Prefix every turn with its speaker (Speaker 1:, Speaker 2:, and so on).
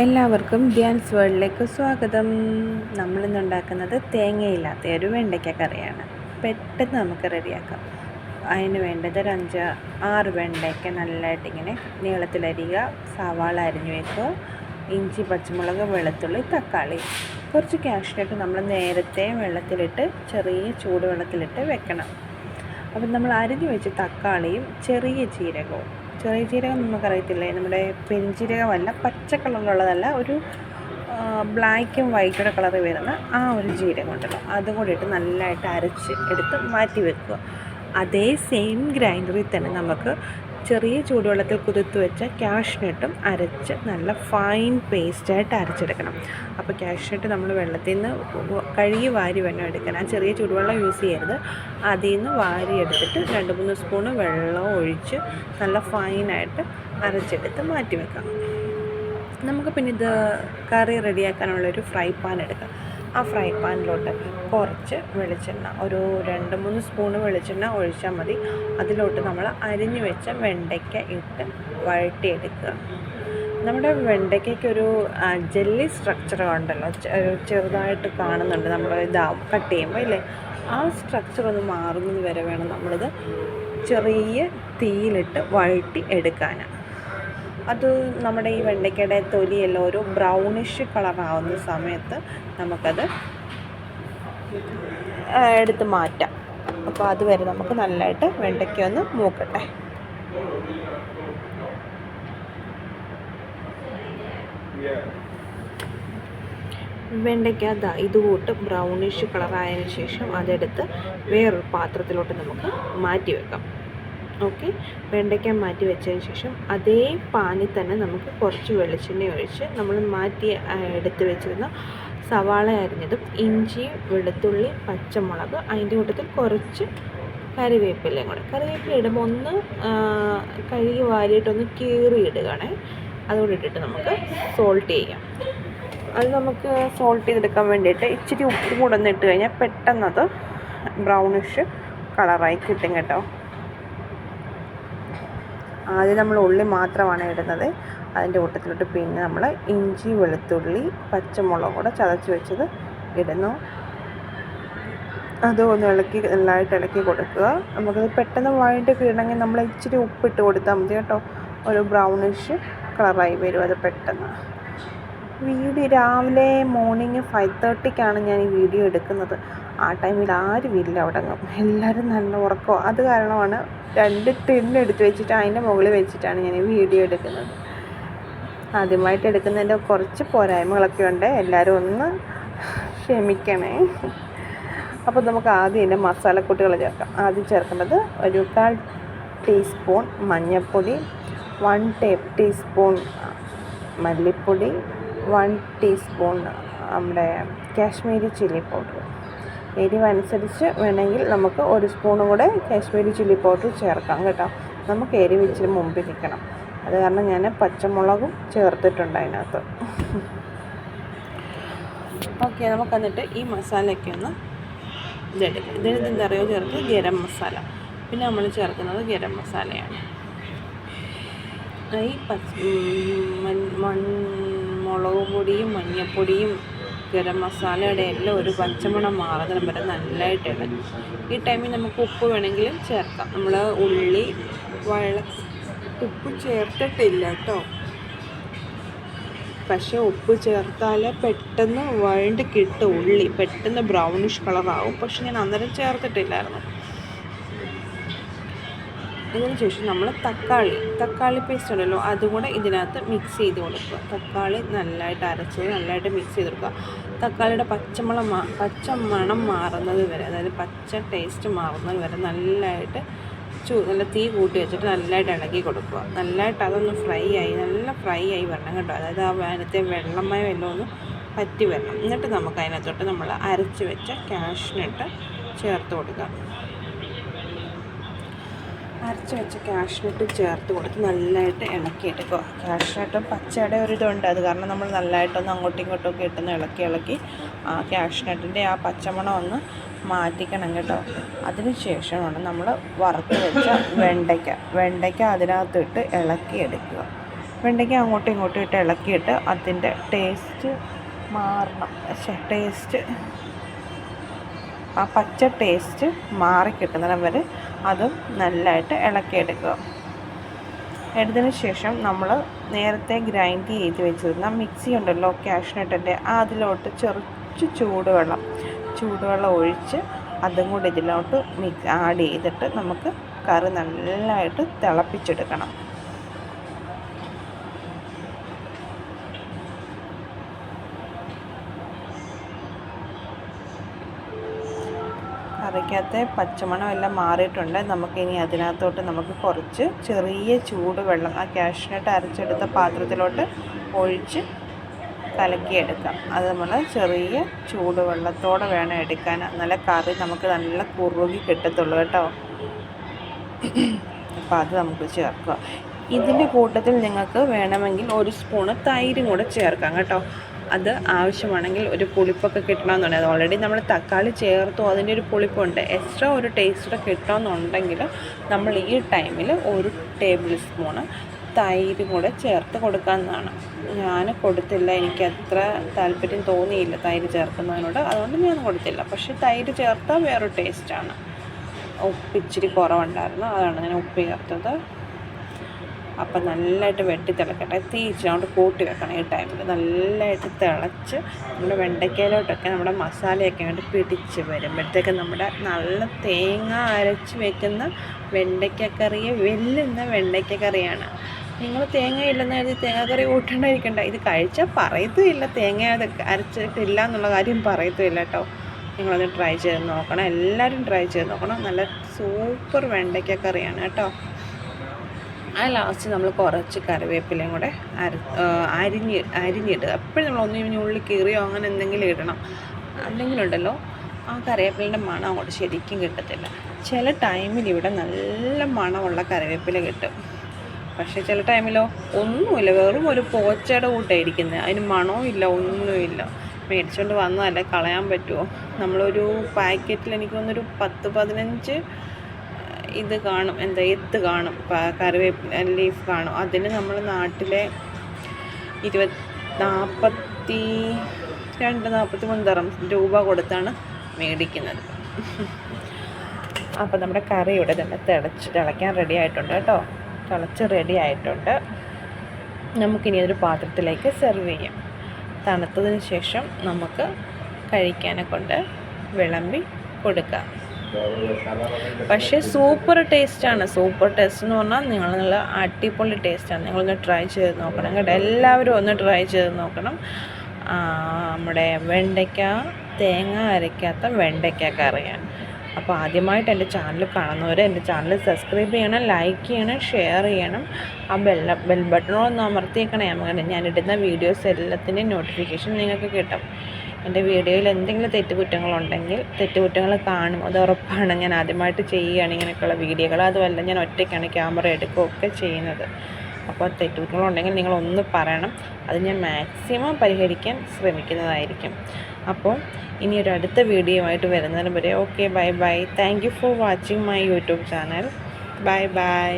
Speaker 1: എല്ലാവർക്കും ധ്യാൻസ് വേൾഡിലേക്ക് സ്വാഗതം. നമ്മളിന്ന് ഉണ്ടാക്കുന്നത് തേങ്ങയില്ലാത്ത ഒരു വെണ്ടയ്ക്ക കറിയാണ്. പെട്ടെന്ന് നമുക്ക് റെഡിയാക്കാം. അതിന് വേണ്ടത് ഒരു 5-6 വെണ്ടയ്ക്ക നല്ലതായിട്ട് ഇങ്ങനെ നീളത്തിലരിയുക, സവാള അരിഞ്ഞു വെക്കുക, ഇഞ്ചി, പച്ചമുളക്, വെളുത്തുള്ളി, തക്കാളി, കുറച്ച് കാഷ്നട്ട് നമ്മൾ നേരത്തെ വെള്ളത്തിലിട്ട് ചെറിയ ചൂടുവെള്ളത്തിലിട്ട് വെക്കണം. അപ്പം നമ്മൾ അരിഞ്ഞു വെച്ച തക്കാളിയും ചെറിയ ജീരകം നമുക്കറിയത്തില്ലേ, നമ്മുടെ പെരുംജീരകമല്ല, പച്ച കളറിലുള്ളതല്ല, ഒരു ബ്ലാക്കും വൈറ്റുടെ കളറിൽ വരുന്ന ആ ഒരു ജീരകം ഉണ്ടല്ലോ, അതും കൂടി ഇട്ട് നല്ലതായിട്ട് അരച്ച് എടുത്ത് മാറ്റി വെക്കുക. അതേ സെയിം ഗ്രൈൻഡറിൽ തന്നെ നമുക്ക് ചെറിയ ചൂടുവെള്ളത്തിൽ കുതിർത്ത് വെച്ച കാഷ്നട്ടും അരച്ച് നല്ല ഫൈൻ പേസ്റ്റായിട്ട് അരച്ചെടുക്കണം. അപ്പോൾ കാഷ്നട്ട് നമ്മൾ വെള്ളത്തിൽ നിന്ന് കഴുകി വാരി വേണം എടുക്കാൻ. ആ ചെറിയ ചൂടുവെള്ളം യൂസ് ചെയ്യരുത്. അതിൽ നിന്ന് വാരി എടുത്തിട്ട് 2-3 സ്പൂണ് വെള്ളം ഒഴിച്ച് നല്ല ഫൈനായിട്ട് അരച്ചെടുത്ത് മാറ്റി വെക്കാം. നമുക്ക് പിന്നെ ഇത് കറി റെഡിയാക്കാനുള്ളൊരു ഫ്രൈ പാൻ എടുക്കാം. ആ ഫ്രൈ പാനിലോട്ട് കുറച്ച് വെളിച്ചെണ്ണ, ഒരു 2-3 സ്പൂണ് വെളിച്ചെണ്ണ ഒഴിച്ചാൽ മതി. അതിലോട്ട് നമ്മൾ അരിഞ്ഞു വെച്ച വെണ്ടയ്ക്ക ഇട്ട് വഴട്ടിയെടുക്കുക. നമ്മുടെ വെണ്ടയ്ക്കൊരു ജെല്ലി സ്ട്രക്ചർ ഉണ്ടല്ലോ, ചെറുതായിട്ട് കാണുന്നുണ്ട് നമ്മൾ കട്ട് ചെയ്യുമ്പോൾ ഇല്ലേ, ആ സ്ട്രക്ചർ ഒന്ന് മാറുന്നത് വരെ വേണം നമ്മളിത് ചെറിയ തീയിലിട്ട് വഴട്ടി എടുക്കാനാണ്. അത് നമ്മുടെ ഈ വെണ്ടയ്ക്കയുടെ തൊലിയെല്ലാം ഒരു ബ്രൗണിഷ് കളറാവുന്ന സമയത്ത് നമുക്കത് എടുത്ത് മാറ്റാം. അപ്പോൾ അതുവരെ നമുക്ക് നല്ലതായിട്ട് വെണ്ടയ്ക്ക ഒന്ന് മൂക്കട്ടെ. വെണ്ടയ്ക്ക ഇതുകൂട്ട് ബ്രൗണിഷ് കളറായതിനു ശേഷം അതെടുത്ത് വേറൊരു പാത്രത്തിലോട്ട് നമുക്ക് മാറ്റി വെക്കാം. ഓക്കെ, വെണ്ടയ്ക്ക മാറ്റി വെച്ചതിന് ശേഷം അതേ പാനിൽ തന്നെ നമുക്ക് കുറച്ച് വെളിച്ചെണ്ണ ഒഴിച്ച് നമ്മൾ എടുത്ത് വെച്ചിരുന്ന സവാള അരിഞ്ഞതും ഇഞ്ചി, വെളുത്തുള്ളി, പച്ചമുളക്, അതിൻ്റെ കൂട്ടത്തിൽ കുറച്ച് കറിവേപ്പിലയും കൂടെ. കറിവേപ്പില ഇടുമ്പോൾ ഒന്ന് കഴുകി വാരിയിട്ടൊന്ന് കീറി ഇടുകയാണേ. അതുകൊണ്ട് ഇട്ടിട്ട് നമുക്ക് സോൾട്ട് ചെയ്യാം. അത് നമുക്ക് സോൾട്ട് ചെയ്തെടുക്കാൻ വേണ്ടിയിട്ട് ഇച്ചിരി ഉപ്പ് കൂടെ ഒന്ന് ഇട്ട് കഴിഞ്ഞാൽ പെട്ടെന്നത് ബ്രൗണിഷ് കളറായി കിട്ടും കേട്ടോ. ആദ്യം നമ്മൾ ഉള്ളി മാത്രമാണ് ഇടുന്നത്. അതിൻ്റെ കൂട്ടത്തിലോട്ട് പിന്നെ നമ്മൾ ഇഞ്ചി, വെളുത്തുള്ളി, പച്ചമുളക് കൂടെ ചതച്ച് വെച്ചത് ഇടുന്നു. അത് ഒന്ന് നല്ലതായിട്ട് ഇളക്കി കൊടുക്കുക. നമുക്കത് പെട്ടെന്ന് വഴണ്ടി കിട്ടണമെങ്കിൽ നമ്മൾ ഇച്ചിരി ഉപ്പിട്ട് കൊടുത്താൽ മതി കേട്ടോ. ഒരു ബ്രൗണിഷ് കളറായി വരും അത് പെട്ടെന്ന്. രാവിലെ മോർണിംഗ് 5:30ക്കാണ് ഞാൻ ഈ വീഡിയോ എടുക്കുന്നത്. ആ ടൈമിൽ ആരുമില്ല അവിടെ, എല്ലാവരും നല്ല ഉറക്കമാണ്. അത് കാരണമാണ് 2 ടിന്ന് എടുത്ത് വെച്ചിട്ട് അതിൻ്റെ മുകളിൽ വെച്ചിട്ടാണ് ഞാൻ ഈ വീഡിയോ എടുക്കുന്നത്. ആദ്യമായിട്ട് എടുക്കുന്നതിൻ്റെ കുറച്ച് പോരായ്മകളൊക്കെ ഉണ്ട്, എല്ലാവരും ഒന്ന് ക്ഷമിക്കണേ. അപ്പോൾ നമുക്ക് ആദ്യം ഇതിൻ്റെ മസാലക്കൂട്ടുകൾ ചേർക്കാം. ആദ്യം ചേർക്കേണ്ടത് ഒരു 1/4 ടീസ്പൂൺ മഞ്ഞൾപ്പൊടി, 1 ടീസ്പൂൺ മല്ലിപ്പൊടി, 1 ടീസ്പൂൺ നമ്മുടെ കാശ്മീരി ചില്ലി പൗഡർ. എരിവനുസരിച്ച് വേണമെങ്കിൽ നമുക്ക് 1 സ്പൂണും കൂടെ കാശ്മീരി ചില്ലി പൗഡർ ചേർക്കാം കേട്ടോ. നമുക്ക് എരിവ് ഇച്ചിരി മുമ്പിൽ നിൽക്കണം. അത് കാരണം ഞാൻ പച്ചമുളകും ചേർത്തിട്ടുണ്ട് അതിനകത്ത്. ഓക്കെ, നമുക്ക് എന്നിട്ട് ഈ മസാലയൊക്കെ ഒന്ന് ഇതെടുക്കാം. ഇതിനെന്താ അറിയോ ചേർത്ത് ഗരം മസാല. പിന്നെ നമ്മൾ ചേർക്കുന്നത് ഗരം മസാലയാണ്. ഈ മുളക് പൊടിയും മഞ്ഞൾപ്പൊടിയും ഗരം മസാലയുടെ എല്ലാം ഒരു പച്ചമണം മാറുന്നതിന് വരെ നല്ലതായിട്ട് ഇളകും. ഈ ടൈമിൽ നമുക്ക് ഉപ്പ് വേണമെങ്കിലും ചേർക്കാം. നമ്മൾ ഉപ്പ് ചേർത്തിട്ടില്ല കേട്ടോ, പക്ഷേ ഉപ്പ് ചേർത്താൽ പെട്ടെന്ന് വഴണ്ട് കിട്ടും. ഉള്ളി പെട്ടെന്ന് ബ്രൗണിഷ് കളറാവും, പക്ഷെ ഞാൻ അന്നേരം ചേർത്തിട്ടില്ലായിരുന്നു. ഇതിന് ശേഷം നമ്മൾ തക്കാളി പേസ്റ്റ് ഉണ്ടല്ലോ, അതും കൂടെ ഇതിനകത്ത് മിക്സ് ചെയ്ത് കൊടുക്കുക. തക്കാളി നല്ലതായിട്ട് അരച്ച് നല്ലതായിട്ട് മിക്സ് ചെയ്ത് കൊടുക്കുക. തക്കാളിയുടെ പച്ചമണം മാറുന്നത് വരെ, അതായത് പച്ച ടേസ്റ്റ് മാറുന്നത് വരെ നല്ലതായിട്ട് നല്ല തീ കൂട്ടി വെച്ചിട്ട് നല്ലതായിട്ട് ഇളക്കി കൊടുക്കുക. നല്ലതായിട്ട് അതൊന്ന് നല്ല ഫ്രൈ ആയി വരണം കേട്ടോ. അതായത് ആ അതിനകത്തെ വെള്ളമയം എല്ലാം ഒന്ന് പറ്റി വരണം. എന്നിട്ട് നമുക്ക് അതിനകത്തോട്ട് നമ്മൾ അരച്ച് വെച്ച കാഷ്നട്ട് ചേർത്ത് കൊടുക്കാം. അരച്ച് വെച്ച കാഷ്നട്ട് ചേർത്ത് കൊടുത്ത് നല്ലതായിട്ട് ഇളക്കിയെടുക്കുക. കാഷ്നട്ടും പച്ചയുടെ ഒരിതുണ്ട്, അത് കാരണം നമ്മൾ നല്ലതായിട്ടൊന്ന് അങ്ങോട്ടും ഇങ്ങോട്ടുമൊക്കെ ഇട്ടൊന്ന് ഇളക്കി ആ കാഷ്നട്ടിൻ്റെ ആ പച്ചമണം ഒന്ന് മാറ്റിക്കണം കേട്ടോ. അതിന് ശേഷമാണ് നമ്മൾ വറുത്ത് വെച്ച വെണ്ടയ്ക്ക അതിനകത്തിട്ട് ഇളക്കിയെടുക്കുക. വെണ്ടയ്ക്ക അങ്ങോട്ടും ഇങ്ങോട്ടും ഇട്ട് ഇളക്കിയിട്ട് അതിൻ്റെ ടേസ്റ്റ് മാറണം. ആ പച്ച ടേസ്റ്റ് മാറിക്കിട്ടുന്നിടം വരെ അതും നല്ലതായിട്ട് ഇളക്കിയെടുക്കുക. എടുത്തതിന് ശേഷം നമ്മൾ നേരത്തെ ഗ്രൈൻഡ് ചെയ്ത് വെച്ചിരുന്ന മിക്സി ഉണ്ടല്ലോ കാഷ്നട്ടിൻ്റെ, അതിലോട്ട് ചെറിച്ച് ചൂടുവെള്ളം ഒഴിച്ച് അതും കൂടി ഇതിലോട്ട് ആഡ് ചെയ്തിട്ട് നമുക്ക് കറി നല്ലതായിട്ട് തിളപ്പിച്ചെടുക്കണം. കറിക്കകത്തെ പച്ചമണം എല്ലാം മാറിയിട്ടുണ്ട്. നമുക്കിനി അതിനകത്തോട്ട് നമുക്ക് കുറച്ച് ചെറിയ ചൂടുവെള്ളം ആ കാഷ്നട്ട് അരച്ചെടുത്ത പാത്രത്തിലോട്ട് ഒഴിച്ച് കലക്കിയെടുക്കാം. അത് നമ്മൾ ചെറിയ ചൂടുവെള്ളത്തോടെ വേണം എടുക്കാൻ, നല്ല കറി നമുക്ക് നല്ല കുറുകി കിട്ടത്തുള്ളൂ കേട്ടോ. അപ്പോൾ അത് നമുക്ക് ചേർക്കുക. ഇതിൻ്റെ കൂട്ടത്തിൽ നിങ്ങൾക്ക് വേണമെങ്കിൽ 1 സ്പൂണ് തൈരും കൂടെ ചേർക്കാം കേട്ടോ. അത് ആവശ്യമാണെങ്കിൽ ഒരു പുളിപ്പൊക്കെ കിട്ടണമെന്നുണ്ടെങ്കിൽ, അത് ഓൾറെഡി നമ്മൾ തക്കാളി ചേർത്തു, അതിൻ്റെ ഒരു പുളിപ്പുണ്ട്. എക്സ്ട്രാ ഒരു ടേസ്റ്റ് കിട്ടണമെന്നുണ്ടെങ്കിൽ നമ്മൾ ഈ ടൈമിൽ 1 ടേബിൾ സ്പൂണ് തൈരും കൂടെ ചേർത്ത് കൊടുക്കാവുന്നതാണ്. ഞാൻ കൊടുത്തില്ല, എനിക്ക് അത്ര താല്പര്യം തോന്നിയില്ല തൈര് ചേർക്കുന്നതിനോട്, അതുകൊണ്ട് ഞാൻ കൊടുത്തില്ല. പക്ഷേ തൈര് ചേർത്താൽ വേറൊരു ടേസ്റ്റാണ്. ഉപ്പ് ഇച്ചിരി കുറവുണ്ടായിരുന്നു, അതാണ് ഞാൻ ഉപ്പ് ചേർത്തത്. അപ്പം നല്ലതായിട്ട് വെട്ടി തിളക്കട്ടെ. തീ ഇച്ചിരി കൂട്ടി വെക്കണം. ഈ ടൈമിൽ നല്ലതായിട്ട് തിളച്ച് നമ്മുടെ വെണ്ടയ്ക്കയിലോട്ടൊക്കെ നമ്മുടെ മസാലയൊക്കെ അങ്ങോട്ട് പിടിച്ച് വരുമ്പോഴത്തേക്ക് നമ്മുടെ നല്ല തേങ്ങ അരച്ച് വെക്കുന്ന വെണ്ടയ്ക്കക്കറിയെ വെല്ലുന്ന വെണ്ടയ്ക്കക്കറിയാണ്. നിങ്ങൾ തേങ്ങ ഇല്ലെന്ന് കരുതി തേങ്ങാക്കറി കൂട്ടേണ്ടിരിക്കണ്ട. ഇത് കഴിച്ചാൽ പറയത്തുമില്ല, തേങ്ങ അരച്ചിട്ടില്ല എന്നുള്ള കാര്യം പറയത്തുമില്ല കേട്ടോ. നിങ്ങളത് ട്രൈ ചെയ്ത് നോക്കണം, എല്ലാവരും ട്രൈ ചെയ്ത് നോക്കണം. നല്ല സൂപ്പർ വെണ്ടയ്ക്കക്കറിയാണ് കേട്ടോ. ആ ലാസ്റ്റ് നമ്മൾ കുറച്ച് കറിവേപ്പിലയും കൂടെ അരിഞ്ഞിടുക. എപ്പോഴും നമ്മൾ ഒന്നും ഉള്ളിൽ കീറിയോ അങ്ങനെ എന്തെങ്കിലും ഇടണം, അല്ലെങ്കിലുണ്ടല്ലോ ആ കറിവേപ്പിലിൻ്റെ മണം അങ്ങോട്ട് ശരിക്കും കിട്ടത്തില്ല. ചില ടൈമിൽ ഇവിടെ നല്ല മണമുള്ള കറിവേപ്പില കിട്ടും, പക്ഷേ ചില ടൈമിലോ ഒന്നുമില്ല, വെറും ഒരു പോച്ചയുടെ കൂട്ടായിരിക്കുന്നത്. അതിന് മണവും ഇല്ല, ഒന്നുമില്ല. മേടിച്ചുകൊണ്ട് വന്നതല്ലേ, കളയാൻ പറ്റുമോ? നമ്മളൊരു പാക്കറ്റിൽ എനിക്ക് തോന്നുന്നൊരു 10-15 ഇത് കാണും, എത്ത് കാണും, കറിവേപ്പില ലീഫ് കാണും. അതിന് നമ്മൾ നാട്ടിലെ 42-43 രൂപ കൊടുത്താണ് മേടിക്കുന്നത്. അപ്പോൾ നമ്മുടെ കറി ഇവിടെ തന്നെ തിളയ്ക്കാൻ റെഡി ആയിട്ടുണ്ട് കേട്ടോ. തിളച്ച് റെഡി ആയിട്ടുണ്ട്. നമുക്കിനി ഒരു പാത്രത്തിലേക്ക് സെർവ് ചെയ്യാം. തണുത്തതിന് ശേഷം നമുക്ക് കഴിക്കാനെ കൊണ്ട് വിളമ്പി കൊടുക്കാം. പക്ഷേ സൂപ്പർ ടേസ്റ്റാണ്. സൂപ്പർ ടേസ്റ്റ് എന്ന് പറഞ്ഞാൽ നല്ല അടിപൊളി ടേസ്റ്റാണ്. നിങ്ങളൊന്ന് ട്രൈ ചെയ്ത് നോക്കണം കേട്ടോ. എല്ലാവരും ഒന്ന് ട്രൈ ചെയ്ത് നോക്കണം. നമ്മുടെ വെണ്ടയ്ക്ക തേങ്ങ അരയ്ക്കാത്ത വെണ്ടയ്ക്ക കറിയാണ്. അപ്പോൾ ആദ്യമായിട്ട് എൻ്റെ ചാനൽ കാണുന്നവർ എൻ്റെ ചാനൽ സബ്സ്ക്രൈബ് ചെയ്യണം, ലൈക്ക് ചെയ്യണം, ഷെയർ ചെയ്യണം. ആ ബെൽ ബട്ടണൊന്ന് അമർത്തിയേക്കണേ. അങ്ങനെ ഞാനിടുന്ന വീഡിയോസ് എല്ലാത്തിൻ്റെയും നോട്ടിഫിക്കേഷൻ നിങ്ങൾക്ക് കിട്ടും. എൻ്റെ വീഡിയോയിൽ എന്തെങ്കിലും തെറ്റുകുറ്റങ്ങൾ കാണും, അത് ഉറപ്പാണ്. ഞാൻ ആദ്യമായിട്ട് ചെയ്യുകയാണ് ഇങ്ങനെയൊക്കെയുള്ള വീഡിയോകൾ. അതുമല്ല, ഞാൻ ഒറ്റയ്ക്കാണ് ക്യാമറ എടുക്കുകയൊക്കെ ചെയ്യുന്നത്. അപ്പോൾ തെറ്റുകുറ്റങ്ങളുണ്ടെങ്കിൽ നിങ്ങളൊന്ന് പറയണം, അത് ഞാൻ മാക്സിമം പരിഹരിക്കാൻ ശ്രമിക്കുന്നതായിരിക്കും. അപ്പോൾ ഇനി ഒരു അടുത്ത വീഡിയോയുമായിട്ട് വരുന്നതിന് വരെ okay, bye bye. Thank you for watching my YouTube channel. Bye bye.